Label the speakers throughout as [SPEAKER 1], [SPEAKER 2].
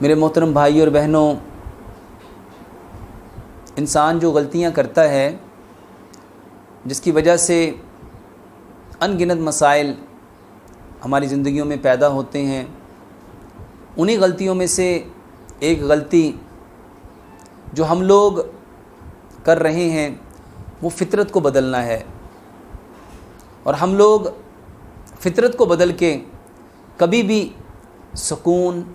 [SPEAKER 1] मेरे मोहतरम भाई और बहनों, इंसान जो गलतियां करता है जिसकी वजह से अनगिनत मसाइल हमारी ज़िंदगियों में पैदा होते हैं, उन्हीं गलतियों में से एक गलती जो हम लोग कर रहे हैं वो फ़ितरत को बदलना है। और हम लोग फ़ितरत को बदल के कभी भी सुकून,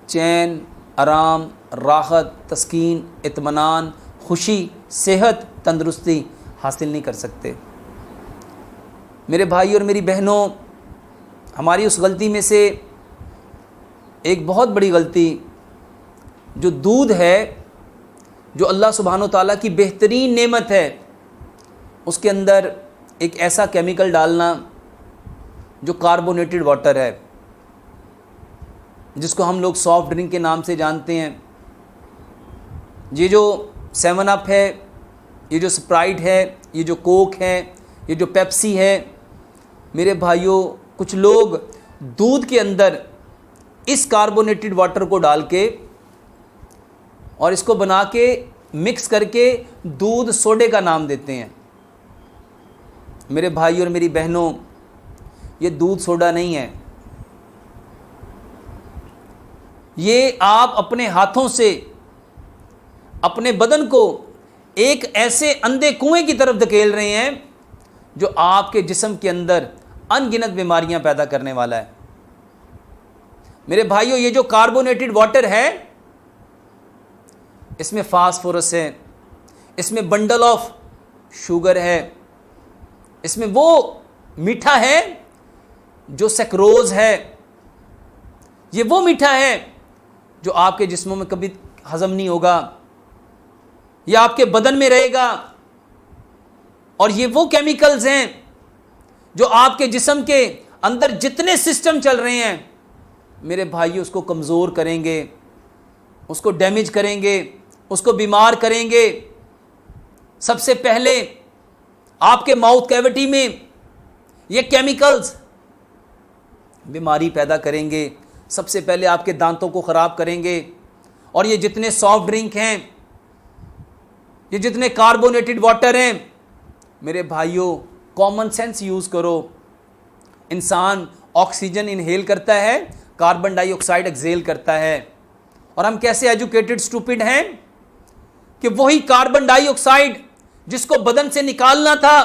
[SPEAKER 1] चैन, आराम, राहत, तस्कीन, इत्मीनान, खुशी, सेहत, तंदुरुस्ती हासिल नहीं कर सकते। मेरे भाई और मेरी बहनों, हमारी उस गलती में से एक बहुत बड़ी गलती जो दूध है, जो अल्लाह सुब्हानो ताला की बेहतरीन नेमत है, उसके अंदर एक ऐसा केमिकल डालना जो कार्बोनेटेड वाटर है, जिसको हम लोग सॉफ्ट ड्रिंक के नाम से जानते हैं। ये जो 7 अप है, ये जो स्प्राइट है, ये जो कोक है, ये जो पेप्सी है, मेरे भाइयों, कुछ लोग दूध के अंदर इस कार्बोनेटेड वाटर को डाल के और इसको बना के मिक्स करके दूध सोडे का नाम देते हैं। मेरे भाई और मेरी बहनों, ये दूध सोडा नहीं है। ये आप अपने हाथों से अपने बदन को एक ऐसे अंधे कुएं की तरफ धकेल रहे हैं जो आपके जिस्म के अंदर अनगिनत बीमारियां पैदा करने वाला है। मेरे भाइयों, ये जो कार्बोनेटेड वाटर है, इसमें फास्फोरस है, इसमें बंडल ऑफ शुगर है, इसमें वो मीठा है जो सेक्रोज है। ये वो मीठा है जो आपके जिस्मों में कभी हजम नहीं होगा, ये आपके बदन में रहेगा। और ये वो केमिकल्स हैं जो आपके जिस्म के अंदर जितने सिस्टम चल रहे हैं, मेरे भाई, उसको कमज़ोर करेंगे, उसको डैमेज करेंगे, उसको बीमार करेंगे। सबसे पहले आपके माउथ कैविटी में ये केमिकल्स बीमारी पैदा करेंगे, सबसे पहले आपके दांतों को ख़राब करेंगे। और ये जितने सॉफ्ट ड्रिंक हैं, ये जितने कार्बोनेटेड वाटर हैं, मेरे भाइयों, कॉमन सेंस यूज़ करो। इंसान ऑक्सीजन इनहेल करता है, कार्बन डाइऑक्साइड एक्सेल करता है। और हम कैसे एजुकेटेड स्टूपिड हैं कि वही कार्बन डाइऑक्साइड जिसको बदन से निकालना था,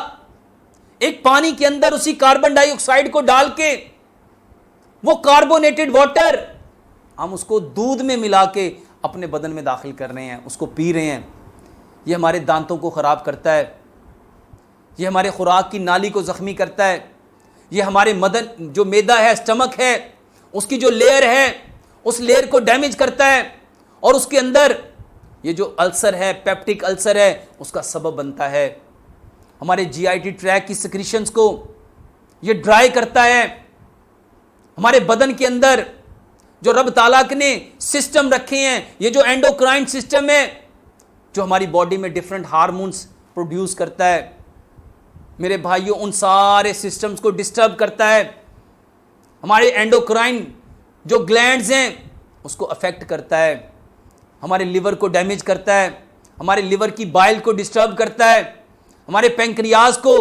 [SPEAKER 1] एक पानी के अंदर उसी कार्बन डाइऑक्साइड को डाल के वो कार्बोनेटेड वाटर हम उसको दूध में मिला के अपने बदन में दाखिल कर रहे हैं, उसको पी रहे हैं। ये हमारे दांतों को ख़राब करता है, ये हमारे खुराक की नाली को ज़ख्मी करता है, ये हमारे मदन जो मैदा है, स्टमक है, उसकी जो लेयर है, उस लेयर को डैमेज करता है। और उसके अंदर ये जो अल्सर है, पेप्टिक अल्सर है, उसका सबब बनता है। हमारे जीआईटी ट्रैक की सिक्रीशंस को ये ड्राई करता है। हमारे बदन के अंदर जो रब ताला ने सिस्टम रखे हैं, ये जो एंडोक्राइन सिस्टम है, जो हमारी बॉडी में डिफरेंट हार्मोन्स प्रोड्यूस करता है, मेरे भाइयों, उन सारे सिस्टम्स को डिस्टर्ब करता है। हमारे एंडोक्राइन जो ग्लैंड्स हैं उसको अफेक्ट करता है, हमारे लिवर को डैमेज करता है, हमारे लिवर की बाइल को डिस्टर्ब करता है, हमारे पैंक्रियाज को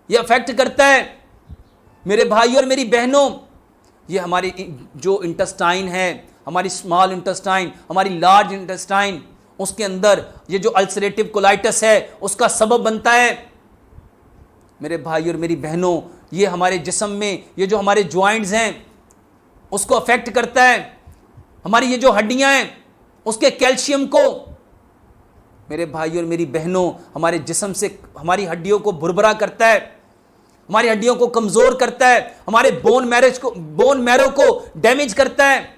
[SPEAKER 1] ये अफेक्ट करता है। मेरे भाई और मेरी बहनों, ये हमारी जो इंटेस्टाइन है, हमारी स्मॉल इंटेस्टाइन, हमारी लार्ज इंटेस्टाइन, उसके अंदर ये जो अल्सरेटिव कोलाइटिस है उसका सबब बनता है। मेरे भाई और मेरी बहनों, ये हमारे जिस्म में ये जो हमारे जॉइंट्स हैं उसको अफेक्ट करता है। हमारी ये जो हड्डियां हैं उसके कैल्शियम को, मेरे भाई और मेरी बहनों, हमारे जिस्म से हमारी हड्डियों को भुरभुरा करता है, हमारी हड्डियों को कमज़ोर करता है, हमारे बोन मैरो को डैमेज करता है।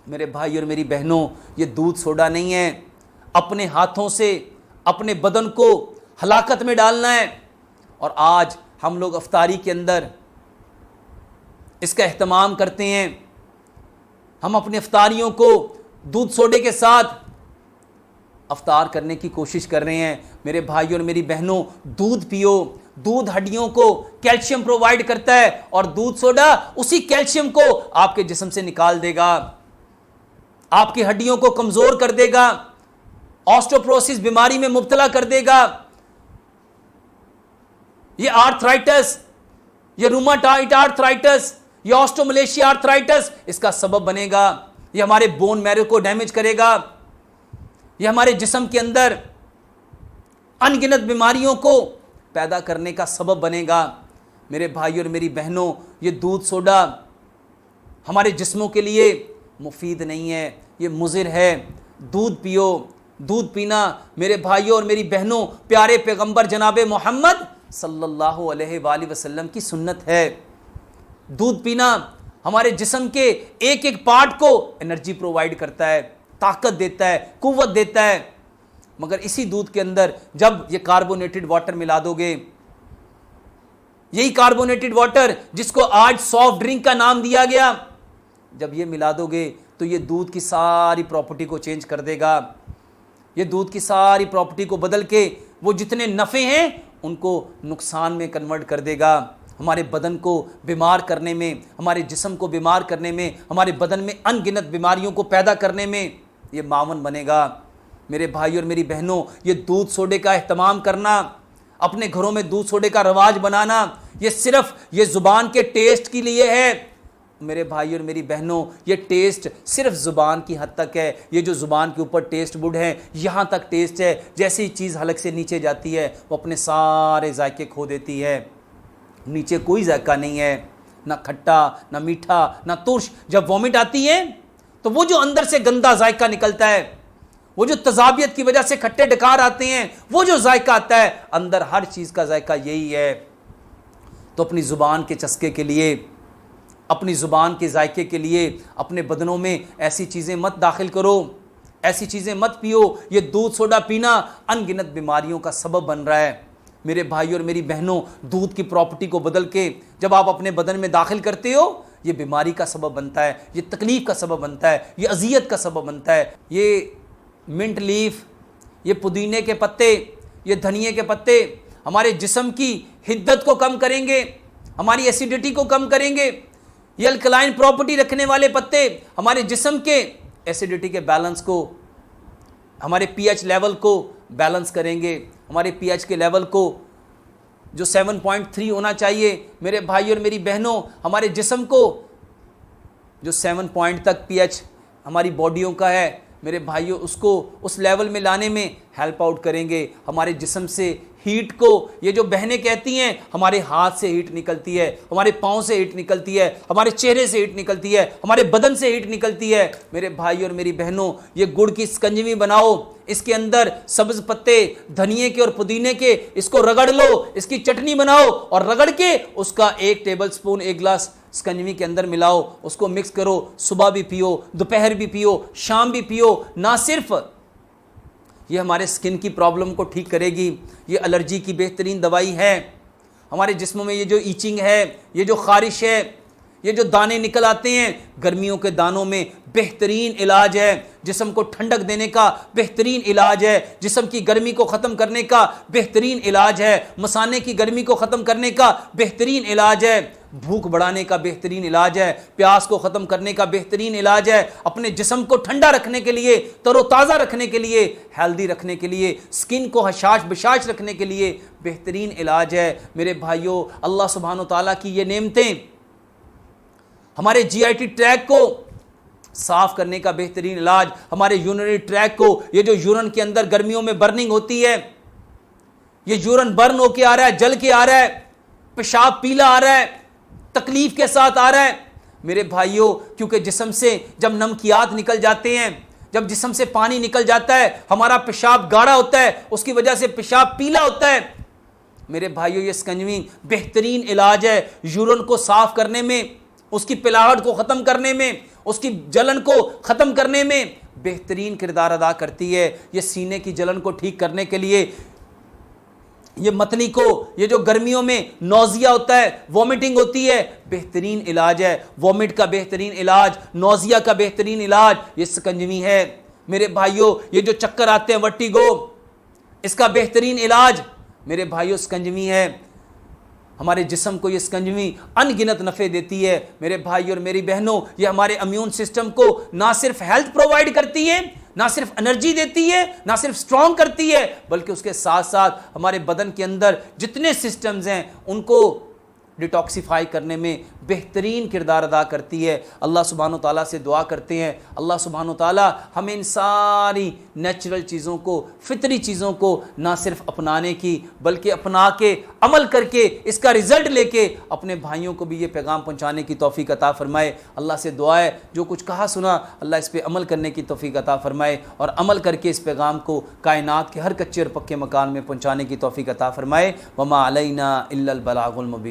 [SPEAKER 1] मेरे भाई और मेरी बहनों, ये दूध सोडा नहीं है। अपने हाथों से अपने बदन को हलाकत में डालना है। और आज हम लोग अफ्तारी के अंदर इसका एहतमाम करते हैं। हम अपने अफ्तारियों को दूध सोडे के साथ अफ्तार करने की कोशिश कर रहे हैं। मेरे भाइयों और मेरी बहनों, दूध पियो। दूध हड्डियों को कैल्शियम प्रोवाइड करता है और दूध सोडा उसी कैल्शियम को आपके जिस्म से निकाल देगा। आपकी हड्डियों को कमजोर कर देगा, ऑस्टियोपोरोसिस बीमारी में मुब्तला कर देगा। ये आर्थराइटिस, ये रूमाटॉइड आर्थराइटिस, ये ऑस्टियोमलेशिया आर्थराइटिस इसका सबब बनेगा। ये हमारे बोन मैरो को डैमेज करेगा। ये हमारे जिस्म के अंदर अनगिनत बीमारियों को पैदा करने का सबब बनेगा। मेरे भाई और मेरी बहनों, ये दूध सोडा हमारे जिस्मों के लिए मुफीद नहीं है, ये मुज़िर है। दूध पियो। दूध पीना मेरे भाइयों और मेरी बहनों प्यारे पैगंबर जनाब मोहम्मद सल्लल्लाहु अलैहि वसल्लम की सुन्नत है। दूध पीना हमारे जिस्म के एक एक पार्ट को एनर्जी प्रोवाइड करता है, ताकत देता है, कुव्वत देता है। मगर इसी दूध के अंदर जब ये कार्बोनेटेड वाटर मिला दोगे, यही कार्बोनेटेड वाटर जिसको आज सॉफ्ट ड्रिंक का नाम दिया गया, जब ये मिला दोगे तो ये दूध की सारी प्रॉपर्टी को चेंज कर देगा। ये दूध की सारी प्रॉपर्टी को बदल के वो जितने नफ़े हैं उनको नुकसान में कन्वर्ट कर देगा। हमारे बदन को बीमार करने में, हमारे जिस्म को बीमार करने में, हमारे बदन में अनगिनत बीमारियों को पैदा करने में ये मावन बनेगा। मेरे भाई और मेरी बहनों, ये दूध सोडे का एहतमाम करना, अपने घरों में दूध सोडे का रवाज बनाना, ये सिर्फ ये ज़ुबान के टेस्ट के लिए है। मेरे भाई और मेरी बहनों, ये टेस्ट सिर्फ ज़ुबान की हद तक है। ये जो ज़ुबान के ऊपर टेस्ट बुड है, यहाँ तक टेस्ट है। जैसे ही चीज़ हलक से नीचे जाती है वो अपने सारे जायके खो देती है। नीचे कोई जायका नहीं है, ना खट्टा, ना मीठा, ना तुर्श। जब वॉमिट आती है तो वो जो अंदर से गंदा जायका निकलता है, वो जो तजाबियत की वजह से खट्टे डकार आते हैं, वो जो जायका आता है, अंदर हर चीज़ का जायका यही है। तो अपनी ज़ुबान के चस्के के लिए, अपनी ज़ुबान के जायके के लिए अपने बदनों में ऐसी चीज़ें मत दाखिल करो, ऐसी चीज़ें मत पियो। ये दूध सोडा पीना अनगिनत बीमारियों का सबब बन रहा है। मेरे भाई और मेरी बहनों, दूध की प्रॉपर्टी को बदल के जब आप अपने बदन में दाखिल करते हो, ये बीमारी का सबब बनता है, ये तकलीफ़ का सबब बनता है, ये अजियत का सबब बनता है। ये मिंट लीफ, ये पुदीने के पत्ते, ये धनिए के पत्ते हमारे जिस्म की हिद्दत को कम करेंगे, हमारी एसिडिटी को कम करेंगे। ये अल्कलाइन प्रॉपर्टी रखने वाले पत्ते हमारे जिस्म के एसिडिटी के बैलेंस को, हमारे पीएच लेवल को बैलेंस करेंगे। हमारे पीएच के लेवल को जो 7.3 होना चाहिए, मेरे भाई और मेरी बहनों, हमारे जिस्म को जो 7 पॉइंट तक पीएच हमारी बॉडियों का है, मेरे भाइयों, उसको उस लेवल में लाने में हेल्प आउट करेंगे। हमारे जिस्म से हीट को, ये जो बहनें कहती हैं, हमारे हाथ से हीट निकलती है, हमारे पाँव से हीट निकलती है, हमारे चेहरे से हीट निकलती है, हमारे बदन से हीट निकलती है। मेरे भाई और मेरी बहनों, ये गुड़ की स्कंजवी बनाओ, इसके अंदर सब्ज पत्ते धनिए के और पुदीने के, इसको रगड़ लो, इसकी चटनी बनाओ और रगड़ के उसका 1 टेबल स्पून 1 गिलास स्कंजवी के अंदर मिलाओ, उसको मिक्स करो। सुबह भी पियो, दोपहर भी पियो, शाम भी पियो। ना सिर्फ ये हमारे स्किन की प्रॉब्लम को ठीक करेगी, ये एलर्जी की बेहतरीन दवाई है। हमारे जिस्म में ये जो ईचिंग है, ये जो खारिश है, ये जो दाने निकल आते हैं, गर्मियों के दानों में बेहतरीन इलाज है। जिस्म को ठंडक देने का बेहतरीन इलाज है, जिस्म की गर्मी को ख़त्म करने का बेहतरीन इलाज है, मसाने की गर्मी को ख़त्म करने का बेहतरीन इलाज है, भूख बढ़ाने का बेहतरीन इलाज है, प्यास को ख़त्म करने का बेहतरीन इलाज है, अपने जिस्म को ठंडा रखने के लिए, तरोताज़ा रखने के लिए, हेल्दी रखने के लिए, स्किन को हशाश बशाश रखने के लिए बेहतरीन इलाज है। मेरे भाइयों, अल्लाह सुब्हानो तआला की ये नेमतें हमारे जीआईटी ट्रैक को साफ करने का बेहतरीन इलाज, हमारे यूरिनरी ट्रैक को, ये जो यूरिन के अंदर गर्मियों में बर्निंग होती है, ये यूरिन बर्न होके आ रहा है, जल के आ रहा है, पेशाब पीला आ रहा है, तकलीफ के साथ आ रहा है। मेरे भाइयों, क्योंकि जिस्म से जब नमकियात निकल जाते हैं, जब जिस्म से पानी निकल जाता है, हमारा पेशाब गाढ़ा होता है, उसकी वजह से पेशाब पीला होता है। मेरे भाइयों, ये स्कंजवी बेहतरीन इलाज है यूरिन को साफ करने में, उसकी पिलाहट को ख़त्म करने में, उसकी जलन को ख़त्म करने में बेहतरीन किरदार अदा करती है। ये सीने की जलन को ठीक करने के लिए, ये मतली को, ये जो गर्मियों में नौजिया होता है, वॉमिटिंग होती है, बेहतरीन इलाज है। वॉमिट का बेहतरीन इलाज, नौजिया का बेहतरीन इलाज ये स्कंजवी है। मेरे भाइयों, ये जो चक्कर आते हैं, वर्टिगो, इसका बेहतरीन इलाज मेरे भाइयों स्कंजवी है। हमारे जिस्म को ये स्कंजवी अनगिनत नफ़े देती है। मेरे भाई और मेरी बहनों, ये हमारे इम्यून सिस्टम को ना सिर्फ हेल्थ प्रोवाइड करती है, ना सिर्फ एनर्जी देती है, ना सिर्फ स्ट्रॉन्ग करती है, बल्कि उसके साथ साथ हमारे बदन के अंदर जितने सिस्टम्स हैं उनको डिटॉक्सिफाई करने में बेहतरीन किरदार अदा करती है। अल्लाह सुब्हानो ताला से दुआ करते हैं, अल्लाह सुब्हानो ताला हमें इन सारी नेचुरल चीज़ों को, फितरी चीज़ों को ना सिर्फ अपनाने की बल्कि अपना के अमल करके इसका रिज़ल्ट लेके अपने भाइयों को भी ये पैगाम पहुँचाने की तौफीक अता फ़रमाए। अल्लाह से दुआ है जो कुछ कहा सुना अल्लाह इस पर अमल करने की तौफीक अता फ़रमाए और अमल करके इस पैगाम को कायनात के हर कच्चे और पक्के मकान में पहुँचाने की तौफीक अता फ़रमाए। वमा अलैना इल्लल बलागुल मुबीन।